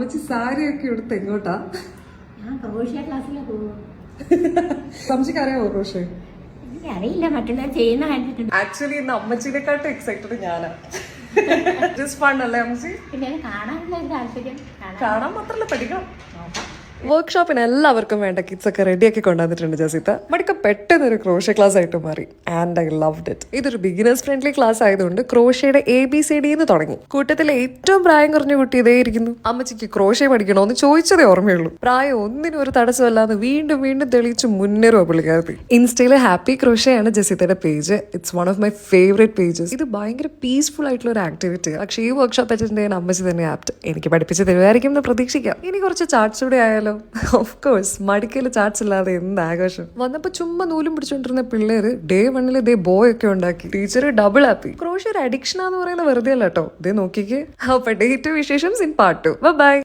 അമ്മച്ചി സാരിയൊക്കെ എടുത്ത് എങ്ങോട്ടാ? അമ്മച്ചിക്ക് അറിയാമോ ക്രോഷേ? അറിയില്ല, മറ്റുള്ളവർ ചെയ്യുന്ന കണ്ടിട്ടുണ്ട്. ആക്ച്വലി ഇന്ന് അമ്മച്ചിനെക്കാട്ടും എക്സൈറ്റഡ് ഞാനാ. ജസ്റ്റ് ഫൺ അല്ലേ അമ്മച്ചി? പിന്നെ കാണാനുള്ള താല്പര്യം, കാണാൻ മാത്രല്ല പഠിക്കണം. വർക്ക്ഷോപ്പിന് എല്ലാവർക്കും വേണ്ട കിറ്റ്സ് ഒക്കെ റെഡിയാക്കി കൊണ്ടുവന്നിട്ടുണ്ട് ജസിത്ത. മടിക്ക പെട്ടെന്ന് ഒരു ക്രോഷ ക്ലാസ് ആയിട്ട് മാറി ആൻഡ് ഐ ലവ്ഡ് ഇറ്റ്. ഇതൊരു ബിഗിനേഴ്സ് ഫ്രണ്ട്ലി ക്ലാസ് ആയതുകൊണ്ട് ക്രോഷയുടെ ABCD തുടങ്ങി. കൂട്ടത്തിലെ ഏറ്റവും പ്രായം കുറഞ്ഞ കുട്ടി ഇതേ ഇരിക്കുന്നു. അമ്മച്ചിക്ക് ക്രോഷ പഠിക്കണോന്ന് ചോദിച്ചതേ ഓർമ്മയുള്ളൂ. പ്രായം ഒന്നിനും ഒരു തടസ്സമല്ലാതെ വീണ്ടും വീണ്ടും തെളിയിച്ച് മുന്നേറുക പുള്ളിക്കാരത്തി. ഇൻസ്റ്റയിലെ ഹാപ്പി ക്രോഷയാണ് ജസിത്തയുടെ പേജ്. It's one of my favourite pages. ഇത് ഭയങ്കര പീസ്ഫുൾ ആയിട്ടുള്ള ഒരു ആക്ടിവിറ്റി. പക്ഷേ ഈ വർക്ക്ഷോപ്പ് അറ്റൻഡ് ചെയ്യാൻ അമ്മച്ചി തന്നെ ആപ്റ്റ്. എനിക്ക് പഠിപ്പിച്ച് തരുമായിരിക്കും എന്ന് പ്രതീക്ഷിക്കാം. ഇനി കുറച്ച് ചാർട്ട്സ് കൂടെ ആയാലോ? ഓഫ് കോഴ്സ്, മടിക്കല് ചാർട്ട്സ് ഇല്ലാതെ എന്ത് ആഘോഷം. വന്നപ്പോ ചുമ്മാ നൂലും പിടിച്ചോണ്ടിരുന്ന പിള്ളേര് Day 1 ദേ ബോയ് ഒക്കെ ഉണ്ടാക്കി. Teacher double happy. ക്രോഷ ഒരു അഡിക്ഷൻ ആന്ന് പറയുന്നത് വെറുതെ അല്ല കേട്ടോ. ഇതേ നോക്കിക്കേ. അപ്പൊ Day 2 വിശേഷം ഇൻ പാർട്ട് 2. ബൈ.